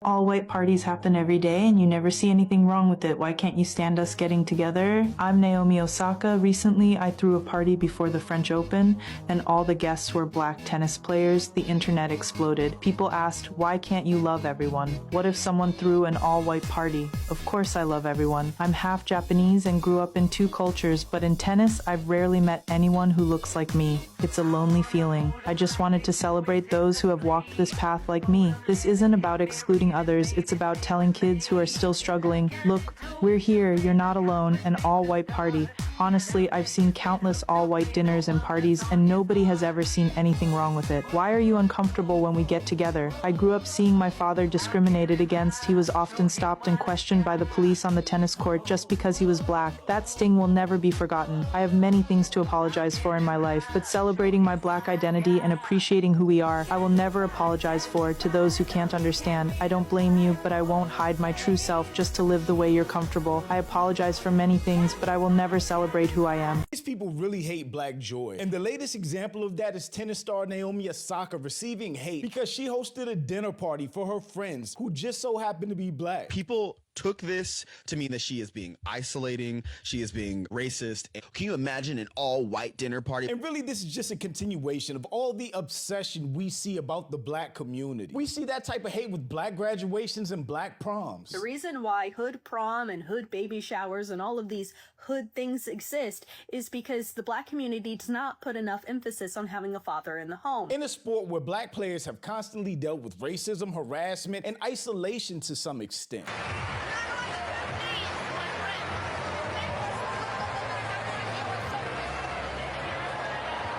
All white parties happen every day and you never see anything wrong with it. Why can't you stand us getting together? I'm Naomi Osaka. Recently, I threw a party before the French Open and all the guests were black tennis players. The internet exploded. People asked, why can't you love everyone? What if someone threw an all-white party? Of course I love everyone. I'm half Japanese and grew up in two cultures, but in tennis, I've rarely met anyone who looks like me. It's a lonely feeling. I just wanted to celebrate those who have walked this path like me. This isn't about excluding others, it's about telling kids who are still struggling, look, we're here, you're not alone, an all-white party. Honestly, I've seen countless all-white dinners and parties, and nobody has ever seen anything wrong with it. Why are you uncomfortable when we get together? I grew up seeing my father discriminated against. He was often stopped and questioned by the police on the tennis court just because he was black. That sting will never be forgotten. I have many things to apologize for in my life, but celebrating my black identity and appreciating who we are, I will never apologize for. To those who can't understand, I don't blame you, but I won't hide my true self just to live the way you're comfortable. I apologize for many things, but I will never celebrate who I am. These people really hate black joy. And the latest example of that is tennis star Naomi Osaka receiving hate because she hosted a dinner party for her friends who just so happened to be black. People took this to mean that she is being isolating, she is being racist. Can you imagine an all-white dinner party? And really, this is just a continuation of all the obsession we see about the black community. We see that type of hate with black graduations and black proms. The reason why hood prom and hood baby showers and all of these hood things exist is because the black community does not put enough emphasis on having a father in the home. In a sport where black players have constantly dealt with racism, harassment, and isolation to some extent.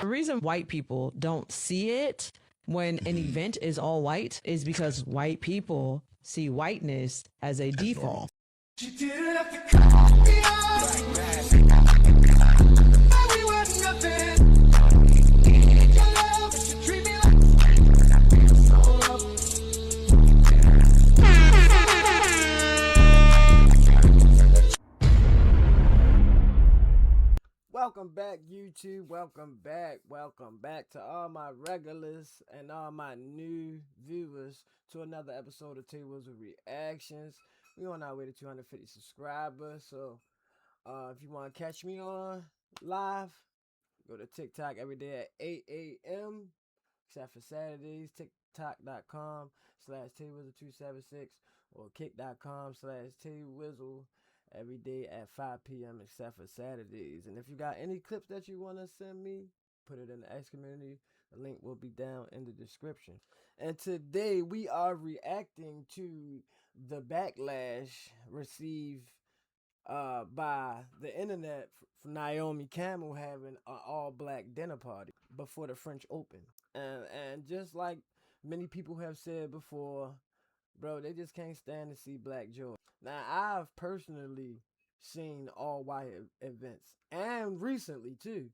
The reason white people don't see it when an event is all white is because white people see whiteness as a default. Welcome back, YouTube. Welcome back to all my regulars and all my new viewers to another episode of Tables with Reactions. We're on our way to 250 subscribers, so if you want to catch me on live, go to TikTok every day at 8 a.m. except for Saturdays. TikTok.com/Tables276 or kick.com/Taywizzle. Every day at 5 p.m. except for Saturdays. And if you got any clips that you want to send me, put it in the X community. The link will be down in the description. And today we are reacting to the backlash received by the internet for Naomi Campbell having an all-black dinner party before the French Open. And just like many people have said before, bro, they just can't stand to see black joy. Now, I've personally seen all white events, and recently too.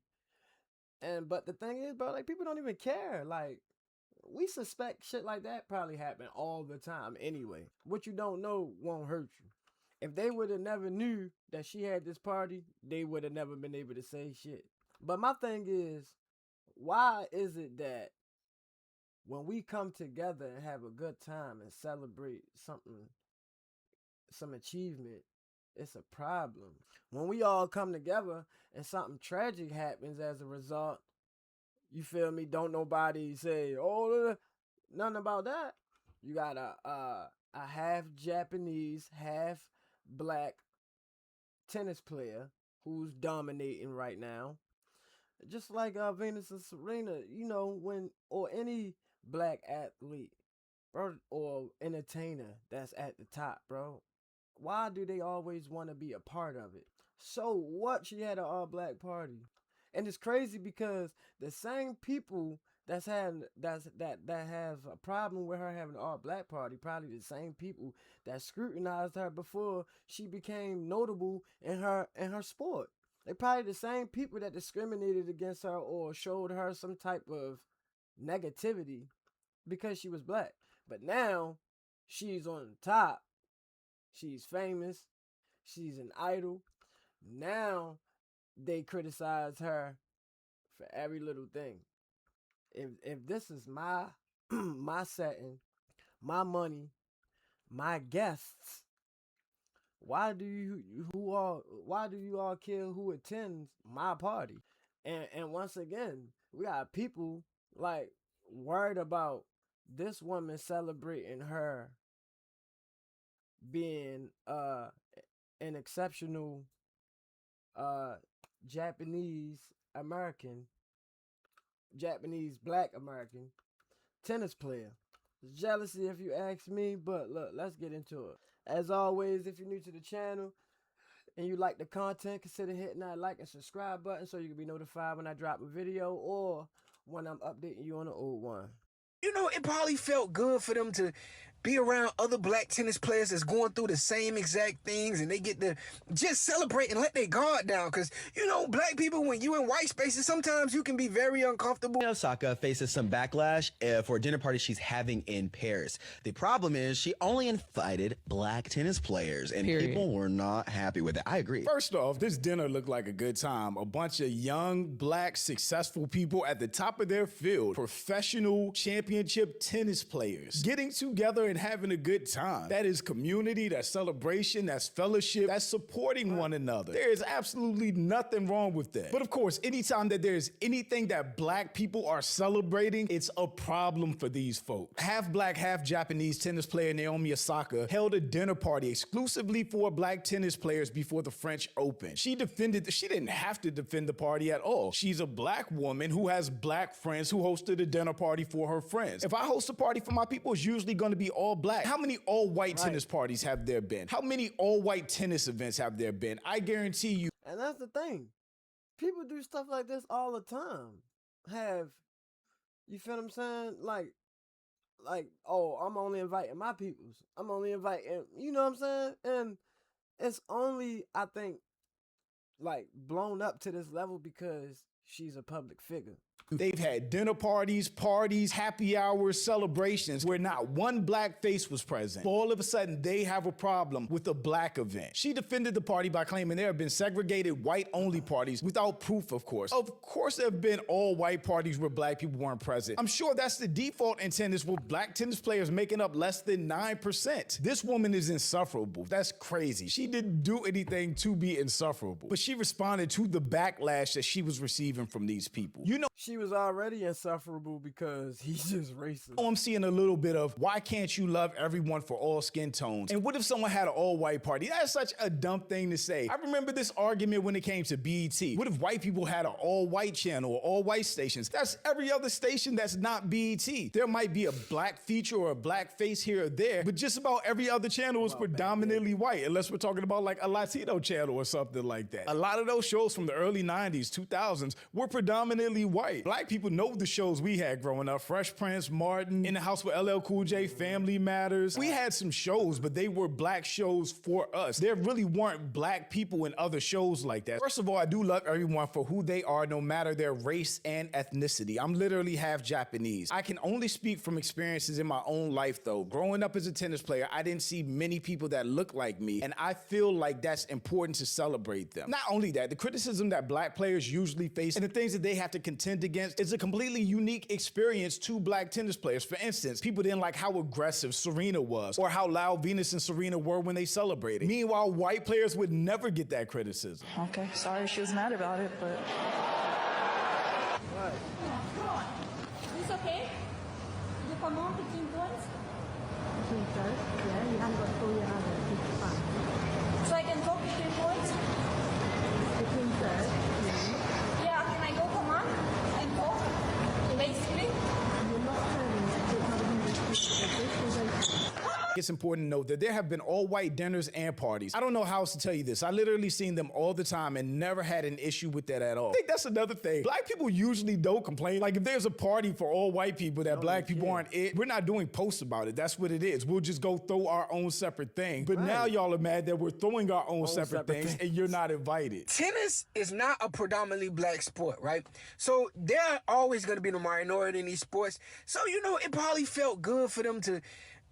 But the thing is, bro, like, people don't even care. Like, we suspect shit like that probably happen all the time anyway. What you don't know won't hurt you. If they would have never knew that she had this party, they would have never been able to say shit. But my thing is, why is it that when we come together and have a good time and celebrate something, some achievement, it's a problem? When we all come together and something tragic happens as a result, you feel me, don't nobody say, oh, nothing about that. You got a half Japanese, half black tennis player who's dominating right now. Just like Venus and Serena, you know, or any black athlete, bro, or entertainer that's at the top, bro. Why do they always want to be a part of it? So what? She had an all-black party, and it's crazy because the same people that have a problem with her having an all-black party, probably the same people that scrutinized her before she became notable in her sport. They probably the same people that discriminated against her or showed her some type of negativity because she was black. But now she's on top. She's famous. She's an idol. Now they criticize her for every little thing. If this is my my setting, my money, my guests, why do you all care who attends my party? And once again, we got people like worried about this woman celebrating her being an exceptional Japanese American, Japanese Black American tennis player. It's jealousy if you ask me, but look, let's get into it. As always, if you're new to the channel and you like the content, consider hitting that like and subscribe button so you can be notified when I drop a video or when I'm updating you on an old one. You know, it probably felt good for them to be around other black tennis players that's going through the same exact things, and they get to just celebrate and let their guard down. Because, you know, black people, when you in white spaces, sometimes you can be very uncomfortable. Naomi Osaka faces some backlash for a dinner party she's having in Paris. The problem is she only invited black tennis players, and people were not happy with it. I agree. First off, this dinner looked like a good time. A bunch of young, black, successful people at the top of their field, professional championship tennis players, getting together and having a good time. That is community, that's celebration, that's fellowship, that's supporting one another. There is absolutely nothing wrong with that. But of course, anytime that there's anything that black people are celebrating, it's a problem for these folks. Half black, half Japanese tennis player Naomi Osaka held a dinner party exclusively for black tennis players before the French Open. She didn't have to defend the party at all. She's a black woman who has black friends who hosted a dinner party for her friends. If I host a party for my people, it's usually going to be all black. How many all-white tennis parties have there been? How many all-white tennis events have there been? I guarantee you. And that's the thing. People do stuff like this all the time. You feel what I'm saying? Like, oh, I'm only inviting my peoples. I'm only inviting, you know what I'm saying? And it's only, I think, like, blown up to this level because she's a public figure. They've had dinner parties, happy hours, celebrations where not one black face was present. But all of a sudden, they have a problem with a black event. She defended the party by claiming there have been segregated white-only parties without proof, of course. Of course, there have been all-white parties where black people weren't present. I'm sure that's the default in tennis, with black tennis players making up less than 9%. This woman is insufferable. That's crazy. She didn't do anything to be insufferable, but she responded to the backlash that she was receiving from these people. You know, she was already insufferable because he's just racist. I'm seeing a little bit of, why can't you love everyone for all skin tones? And what if someone had an all-white party? That's such a dumb thing to say. I remember this argument when it came to BET. What if white people had an all-white channel or all-white stations? That's every other station that's not BET. There might be a black feature or a black face here or there, but just about every other channel is predominantly white, unless we're talking about like a Latino channel or something like that. A lot of those shows from the early 90s, 2000s were predominantly white. Black people know the shows we had growing up. Fresh Prince, Martin, In the House with LL Cool J, Family Matters. We had some shows, but they were black shows for us. There really weren't black people in other shows like that. First of all, I do love everyone for who they are, no matter their race and ethnicity. I'm literally half Japanese. I can only speak from experiences in my own life, though. Growing up as a tennis player, I didn't see many people that look like me, and I feel like that's important to celebrate them. Not only that, the criticism that black players usually face and the things that they have to contend against is a completely unique experience to black tennis players. For instance, people didn't like how aggressive Serena was or how loud Venus and Serena were when they celebrated. Meanwhile, white players would never get that criticism. Okay, sorry she was mad about it, but... Right. It's okay? You come on 15 points? Yeah, you haven't got full year either. So I can go 15 points? Between third, Yeah, can I go come on? And go? Basically? you're not serving it, so it's not a 100%. It's important to note that there have been all-white dinners and parties. I don't know how else to tell you this. I literally seen them all the time and never had an issue with that at all. I think that's another thing. Black people usually don't complain. Like, if there's a party for all white people that black people aren't it, we're not doing posts about it. That's what it is. We'll just go throw our own separate thing. But now y'all are mad that we're throwing our own separate things and you're not invited. Tennis is not a predominantly black sport, right? So they're always going to be the minority in these sports. So, you know, it probably felt good for them to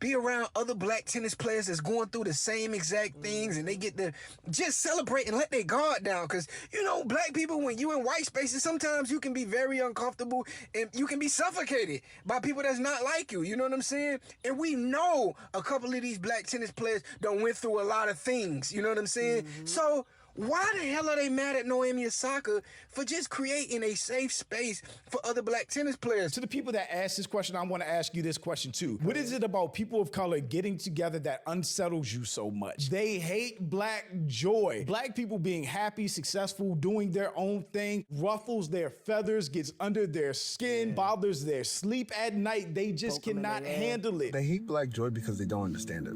be around other black tennis players that's going through the same exact things, and they get to just celebrate and let their guard down. Because, you know, black people, when you in white spaces, sometimes you can be very uncomfortable and you can be suffocated by people that's not like you. You know what I'm saying? And we know a couple of these black tennis players done went through a lot of things. You know what I'm saying? So why the hell are they mad at Naomi Osaka for just creating a safe space for other black tennis players? To the people that asked this question, I want to ask you this question too. What is it about people of color getting together that unsettles you so much? They hate black joy. Black people being happy, successful, doing their own thing, ruffles their feathers, gets under their skin, bothers their sleep at night. They just cannot handle it. They hate black joy because they don't understand it.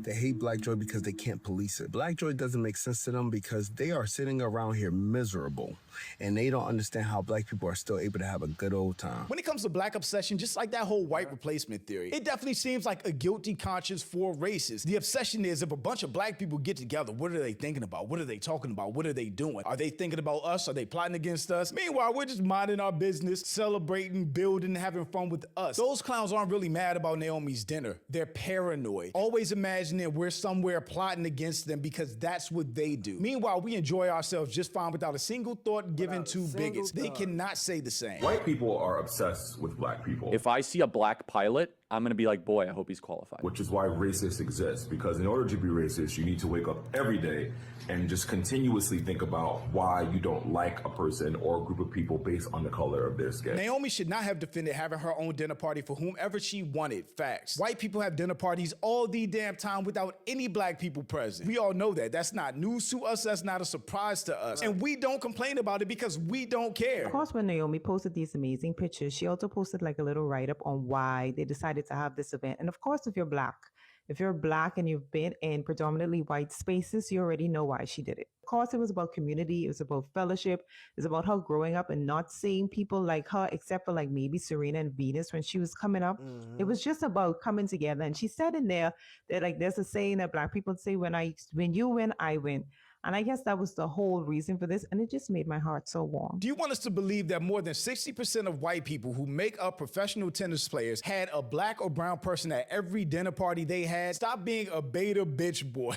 They hate black joy because they can't police it. Black joy doesn't make sense to them because they are sitting around here miserable and they don't understand how black people are still able to have a good old time. When it comes to black obsession, just like that whole white replacement theory, it definitely seems like a guilty conscience for racists. The obsession is if a bunch of black people get together, what are they thinking about? What are they talking about? What are they doing? Are they thinking about us? Are they plotting against us? Meanwhile, we're just minding our business, celebrating, building, having fun with us. Those clowns aren't really mad about Naomi's dinner. They're paranoid, always imagining we're somewhere plotting against them because that's what they do. Meanwhile, we enjoy ourselves just fine without a single thought given to bigots. They cannot say the same. White people are obsessed with black people. If I see a black pilot, I'm going to be like, boy, I hope he's qualified. Which is why racists exist, because in order to be racist, you need to wake up every day and just continuously think about why you don't like a person or a group of people based on the color of their skin. Naomi should not have defended having her own dinner party for whomever she wanted. Facts. White people have dinner parties all the damn time without any black people present. We all know that. That's not news to us. That's not a surprise to us. And we don't complain about it because we don't care. Of course, when Naomi posted these amazing pictures, she also posted like a little write-up on why they decided to have this event. And of course, if you're black and you've been in predominantly white spaces, you already know why she did it. Of course, it was about community. It was about fellowship. It was about her growing up and not seeing people like her, except for like maybe Serena and Venus when she was coming up. It was just about coming together. And she said in there that like there's a saying that black people say, when you win, I win. And I guess that was the whole reason for this. And it just made my heart so warm. Do you want us to believe that more than 60% of white people who make up professional tennis players had a black or brown person at every dinner party they had? Stop being a beta bitch boy.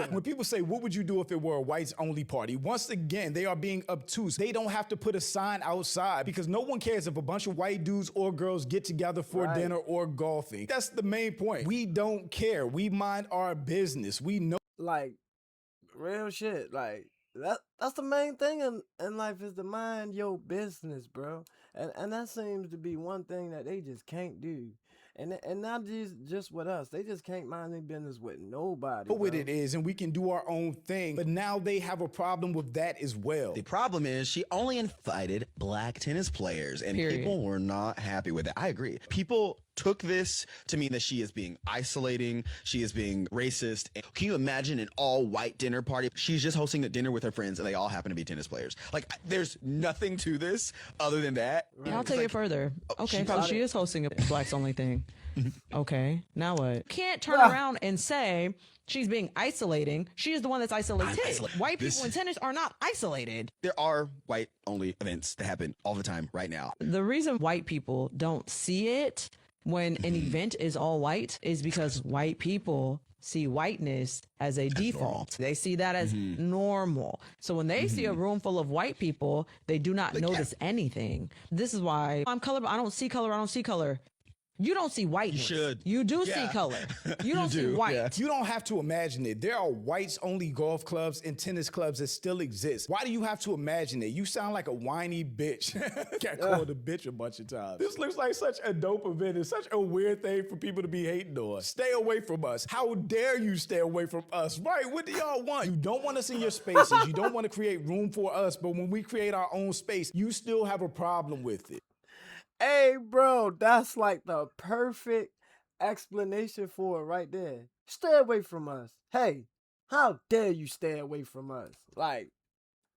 When people say, what would you do if it were a whites only party? Once again, they are being obtuse. They don't have to put a sign outside because no one cares if a bunch of white dudes or girls get together for dinner or golfing. That's the main point. We don't care. We mind our business. We know. Like, real shit. Like, that's the main thing in life is to mind your business, bro. And that seems to be one thing that they just can't do. And not just with us. They just can't mind their business with nobody. But what it is, and we can do our own thing. But now they have a problem with that as well. The problem is she only invited black tennis players, and people were not happy with it. I agree. People took this to mean that she is being isolating, she is being racist. Can you imagine an all-white dinner party? She's just hosting a dinner with her friends, and they all happen to be tennis players. Like, there's nothing to this other than that. And I'll take it further. Okay, so she is hosting a blacks only thing. Okay, now what? Can't turn around and say she's being isolating. She is the one that's isolated. White people in tennis are not isolated. There are white only events that happen all the time right now. The reason white people don't see it when an event is all white is because white people see whiteness as a default. Normal. They see that as normal. So when they see a room full of white people, they do not notice anything. This is why I'm colorblind. I don't see color. I don't see color. You don't see whiteness. You should. You do see color. You don't see white. Yeah. You don't have to imagine it. There are whites-only golf clubs and tennis clubs that still exist. Why do you have to imagine it? You sound like a whiny bitch. Got called a bitch a bunch of times. This looks like such a dope event. It's such a weird thing for people to be hating on. Stay away from us. How dare you stay away from us? Right, what do y'all want? You don't want us in your spaces. You don't want to create room for us. But when we create our own space, you still have a problem with it. Hey, bro, that's like the perfect explanation for it right there. Stay away from us. Hey, how dare you stay away from us? Like,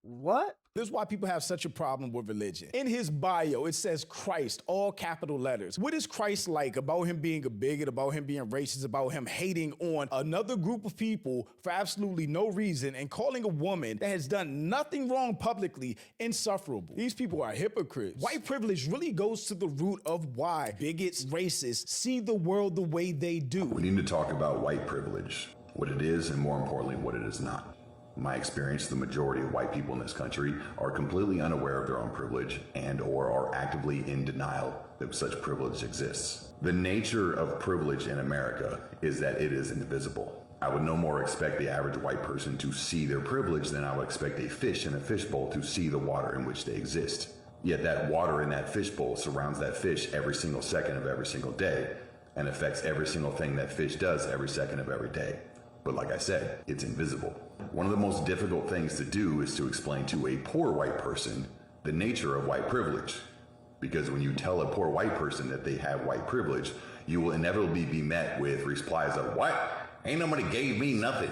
What? This is why people have such a problem with religion. In his bio, it says Christ, all capital letters. What is Christ like about him being a bigot, about him being racist, about him hating on another group of people for absolutely no reason and calling a woman that has done nothing wrong publicly insufferable? These people are hypocrites. White privilege really goes to the root of why bigots, racists see the world the way they do. We need to talk about white privilege, what it is, and more importantly, what it is not. In my experience, the majority of white people in this country are completely unaware of their own privilege and or are actively in denial that such privilege exists. The nature of privilege in America is that it is invisible. I would no more expect the average white person to see their privilege than I would expect a fish in a fishbowl to see the water in which they exist. Yet that water in that fishbowl surrounds that fish every single second of every single day and affects every single thing that fish does every second of every day. But like I said, it's invisible. One of the most difficult things to do is to explain to a poor white person the nature of white privilege. Because when you tell a poor white person that they have white privilege, you will inevitably be met with replies of, "What? Ain't nobody gave me nothing."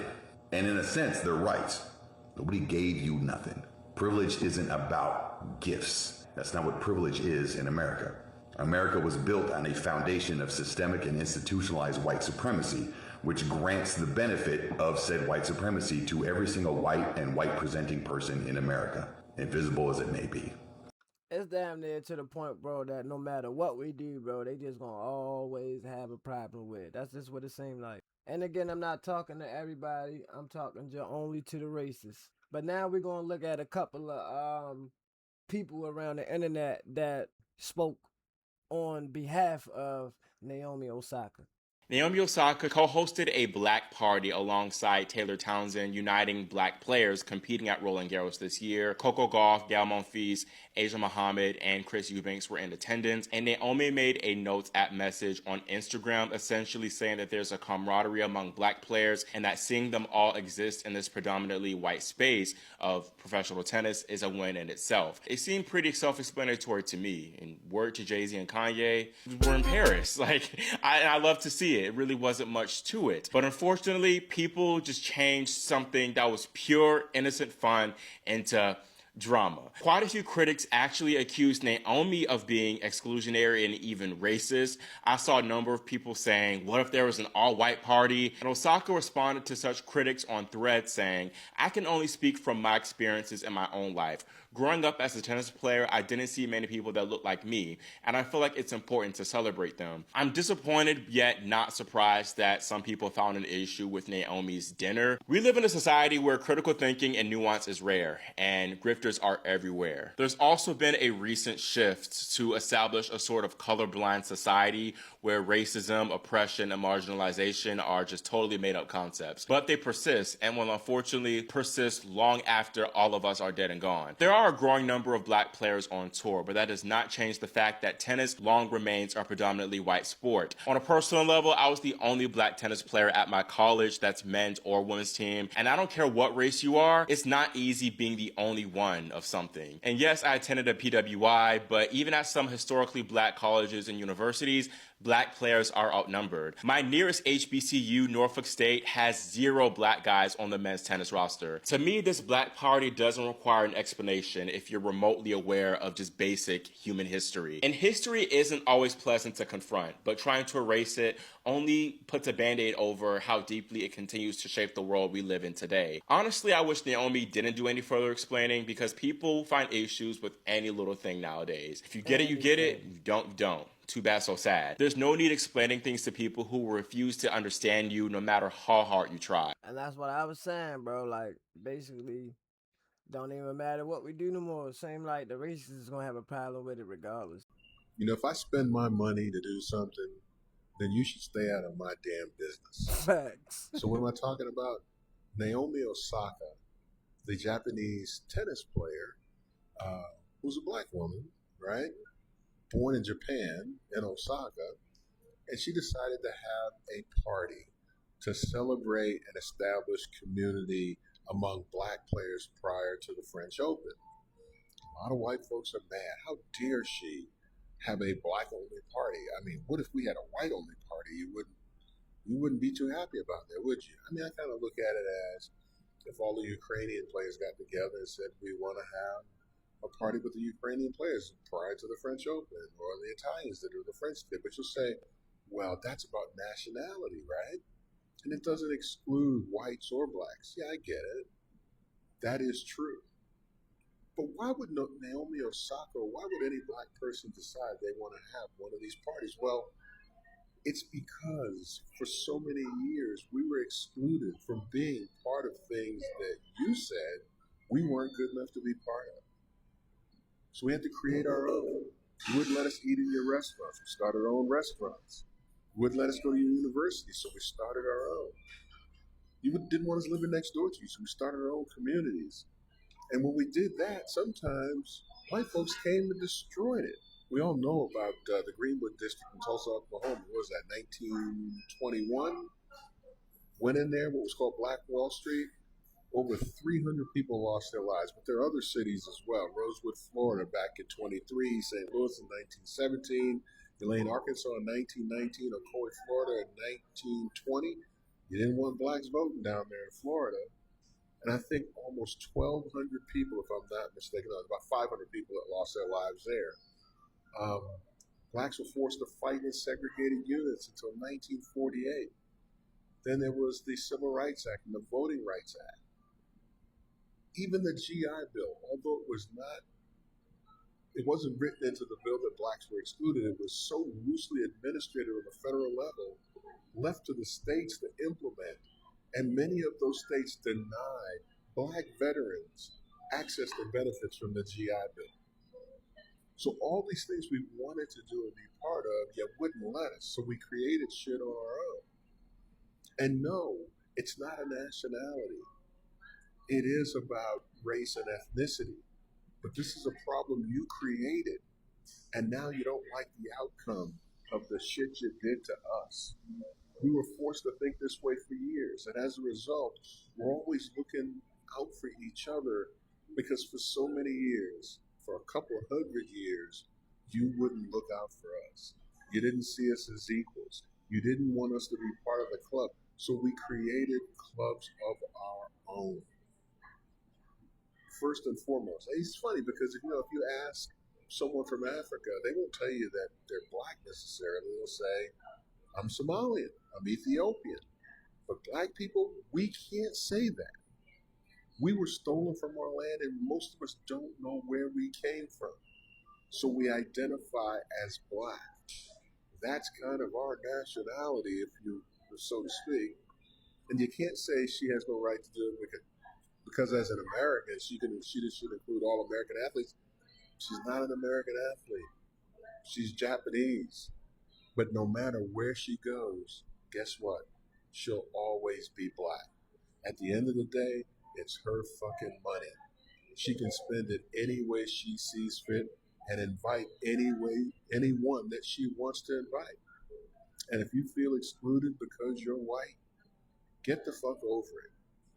And in a sense, they're right. Nobody gave you nothing. Privilege isn't about gifts. That's not what privilege is in America. America was built on a foundation of systemic and institutionalized white supremacy, which grants the benefit of said white supremacy to every single white and white presenting person in America, invisible as it may be. It's damn near to the point, bro, that no matter what we do, bro, they just gonna always have a problem with it. That's just what it seems like. And again, I'm not talking to everybody. I'm talking just only to the racists. But now we're gonna look at a couple of people around the internet that spoke on behalf of Naomi Osaka. Naomi Osaka co-hosted a black party alongside Taylor Townsend, uniting black players competing at Roland Garros this year. Coco Gauff, Gael Monfils, Asia Muhammad, and Chris Eubanks were in attendance. And Naomi made a notes app message on Instagram, essentially saying that there's a camaraderie among black players and that seeing them all exist in this predominantly white space of professional tennis is a win in itself. It seemed pretty self-explanatory to me. And word to Jay-Z and Kanye, we're in Paris. I love to see it. It really wasn't much to it. But unfortunately, people just changed something that was pure, innocent fun into drama. Quite a few critics actually accused Naomi of being exclusionary and even racist. I saw a number of people saying, what if there was an all-white party? And Osaka responded to such critics on Threads saying, I can only speak from my experiences in my own life. Growing up as a tennis player, I didn't see many people that looked like me, and I feel like it's important to celebrate them. I'm disappointed yet not surprised that some people found an issue with Naomi's dinner. We live in a society where critical thinking and nuance is rare, and grifters are everywhere. There's also been a recent shift to establish a sort of colorblind society where racism, oppression, and marginalization are just totally made up concepts. But they persist, and will unfortunately persist long after all of us are dead and gone. There are a growing number of black players on tour, but that does not change the fact that tennis long remains a predominantly white sport. On a personal level, I was the only black tennis player at my college that's men's or women's team, and I don't care what race you are, it's not easy being the only one of something. And yes, I attended a PWI, but even at some historically black colleges and universities, black players are outnumbered. My nearest HBCU, Norfolk State, has 0 black guys on the men's tennis roster. To me, this black party doesn't require an explanation if you're remotely aware of just basic human history. And history isn't always pleasant to confront, but trying to erase it only puts a band-aid over how deeply it continues to shape the world we live in today. Honestly, I wish Naomi didn't do any further explaining because people find issues with any little thing nowadays. If you get it, you get it. You don't, you don't. Too bad, so sad. There's no need explaining things to people who refuse to understand you no matter how hard you try. And that's what I was saying, bro. Like, basically, don't even matter what we do no more. Same like the racists is gonna have a problem with it regardless. You know, if I spend my money to do something, then you should stay out of my damn business. Facts. So what am I talking about? Naomi Osaka, the Japanese tennis player, who's a black woman, right? Born in Japan, in Osaka, and she decided to have a party to celebrate and establish community among black players prior to the French Open. A lot of white folks are mad. How dare she have a black-only party? I mean, what if we had a white-only party? You wouldn't be too happy about that, would you? I mean, I kind of look at it as if all the Ukrainian players got together and said we want to have a party with the Ukrainian players prior to the French Open, or the Italians did, or the French did. But you'll say, well, that's about nationality, right? And it doesn't exclude whites or blacks. Yeah, I get it. That is true. But why would Naomi Osaka, or why would any black person decide they want to have one of these parties? Well, it's because for so many years we were excluded from being part of things that you said we weren't good enough to be part of. So we had to create our own. You wouldn't let us eat in your restaurants. We started our own restaurants. You wouldn't let us go to your university, so we started our own. You didn't want us living next door to you, so we started our own communities. And when we did that, sometimes white folks came and destroyed it. We all know about the Greenwood District in Tulsa, Oklahoma. What was that, 1921? Went in there, what was called Black Wall Street. Over 300 people lost their lives, but there are other cities as well. Rosewood, Florida, back in 23, St. Louis in 1917, Elaine, Arkansas in 1919, Ocoee, Florida in 1920. You didn't want blacks voting down there in Florida. And I think almost 1,200 people, if I'm not mistaken, about 500 people that lost their lives there. Blacks were forced to fight in segregated units until 1948. Then there was the Civil Rights Act and the Voting Rights Act. Even the GI Bill, although it wasn't written into the bill that blacks were excluded, it was so loosely administered on the federal level, left to the states to implement. And many of those states denied black veterans access to benefits from the GI Bill. So all these things we wanted to do and be part of, yet wouldn't let us. So we created shit on our own. And no, it's not a nationality. It is about race and ethnicity. But this is a problem you created. And now you don't like the outcome of the shit you did to us. We were forced to think this way for years. And as a result, we're always looking out for each other because for so many years, for a couple of 100 years, you wouldn't look out for us. You didn't see us as equals. You didn't want us to be part of the club. So we created clubs of our own. First and foremost, it's funny because if you ask someone from Africa, they won't tell you that they're black necessarily. They'll say, I'm Somalian, I'm Ethiopian. But black people, we can't say that. We were stolen from our land and most of us don't know where we came from. So we identify as black. That's kind of our nationality, if you so to speak. And you can't say she has no right to do it because as an American, she should include all American athletes. She's not an American athlete. She's Japanese. But no matter where she goes, guess what? She'll always be black. At the end of the day, it's her fucking money. She can spend it any way she sees fit and invite anyone that she wants to invite. And if you feel excluded because you're white, get the fuck over it.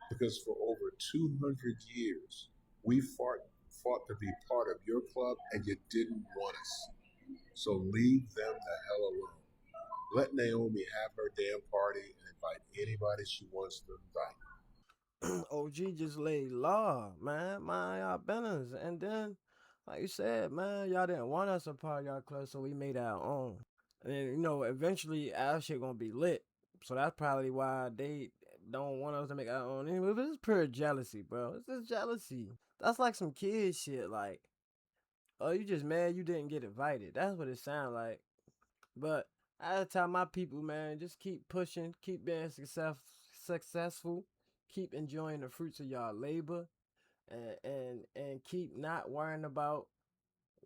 Because for over 200 years, we fought to be part of your club and you didn't want us. So leave them the hell alone. Let Naomi have her damn party and invite anybody she wants to invite. OG just laid law, man. Mind y'all business. And then, like you said, man, y'all didn't want us a part of y'all club, so we made our own. And eventually our shit gonna be lit. So that's probably why they don't want us to make our own anyway. But it's pure jealousy, bro. It's just jealousy. That's like some kid shit. Like, oh, you just mad you didn't get invited. That's what it sounds like. But I tell my people, man, just keep pushing, keep being successful, keep enjoying the fruits of y'all labor, and keep not worrying about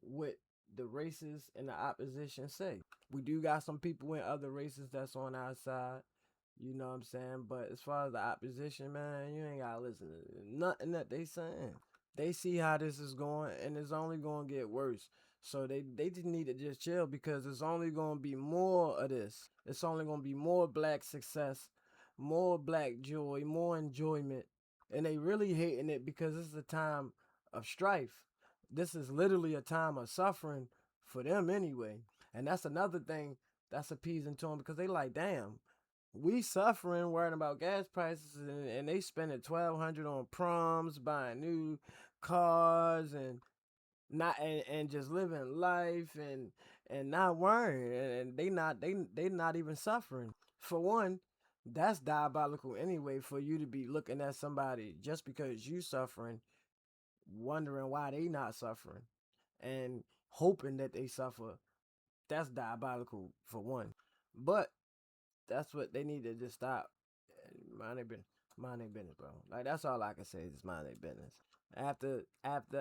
what the races and the opposition say. We do got some people in other races that's on our side. You know what I'm saying? But as far as the opposition, man, you ain't gotta listen to nothing that they saying. They see how this is going, and it's only gonna get worse. So they just need to just chill because it's only gonna be more of this. It's only gonna be more black success, more black joy, more enjoyment. And they really hating it because this is a time of strife. This is literally a time of suffering for them anyway. And that's another thing that's appeasing to them because they like, damn, We suffering, worrying about gas prices, and they spending $1,200 on proms, buying new cars, and not and just living life, and not worrying, and they not even suffering. For one, that's diabolical anyway. For you to be looking at somebody just because you suffering, wondering why they not suffering, and hoping that they suffer, that's diabolical for one. But that's what they need to just stop. Mind their business. Mind their business, bro. Like, that's all I can say is mind their business. After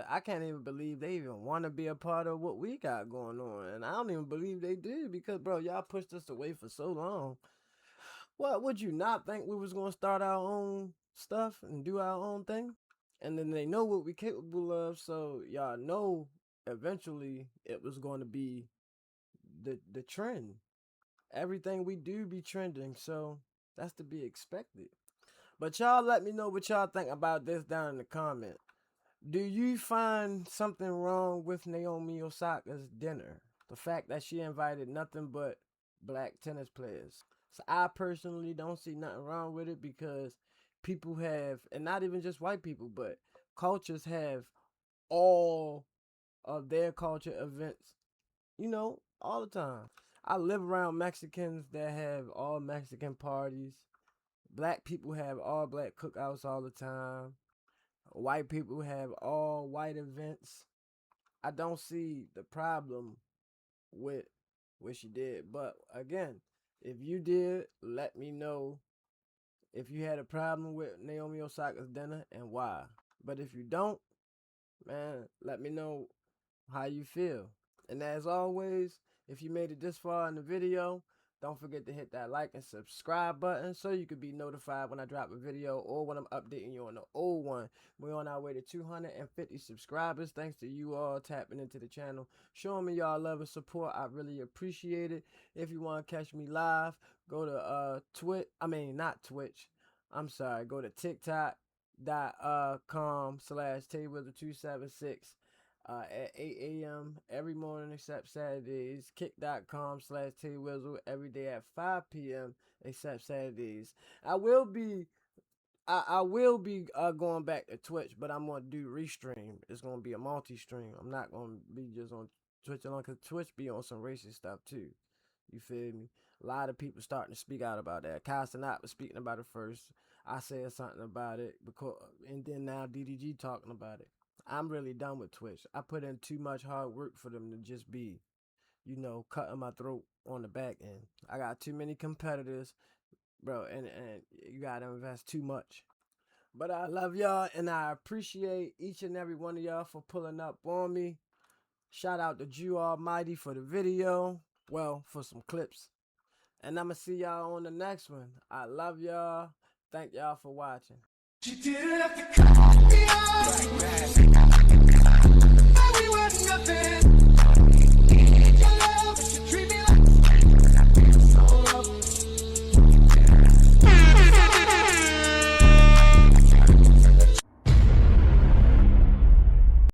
I can't even believe they even want to be a part of what we got going on. And I don't even believe they did because, bro, y'all pushed us away for so long. What, would you not think we was going to start our own stuff and do our own thing? And then they know what we capable of, so y'all know eventually it was going to be the trend. Everything we do be trending, so that's to be expected. But y'all let me know what y'all think about this down in the comment. Do you find something wrong with Naomi Osaka's dinner? The fact that she invited nothing but black tennis players. So I personally don't see nothing wrong with it because people have, and not even just white people, but cultures have all of their culture events, all the time. I live around Mexicans that have all Mexican parties. Black people have all black cookouts all the time. White people have all white events. I don't see the problem with what she did. But again, if you did, let me know if you had a problem with Naomi Osaka's dinner and why. But if you don't, man, let me know how you feel. And as always, if you made it this far in the video, don't forget to hit that like and subscribe button so you can be notified when I drop a video or when I'm updating you on the old one. We're on our way to 250 subscribers. Thanks to you all tapping into the channel, showing me y'all love and support. I really appreciate it. If you want to catch me live, go to go to tiktok.com/taywizard276 at 8 a.m. every morning except Saturdays. Kick.com/Taywizzle every day at 5 p.m. except Saturdays. I will be going back to Twitch, but I'm gonna do restream. It's gonna be a multi-stream. I'm not gonna be just on Twitch alone because Twitch be on some racist stuff too. You feel me? A lot of people starting to speak out about that. Kai Cenat was speaking about it first. I said something about it and then now DDG talking about it. I'm really done with Twitch. I put in too much hard work for them to just be, cutting my throat on the back end. I got too many competitors, bro, and you gotta invest too much. But I love y'all, and I appreciate each and every one of y'all for pulling up on me. Shout out to Jew Almighty for the video. Well, for some clips. And I'ma see y'all on the next one. I love y'all. Thank y'all for watching. She didn't have to cut me off. We were nothing.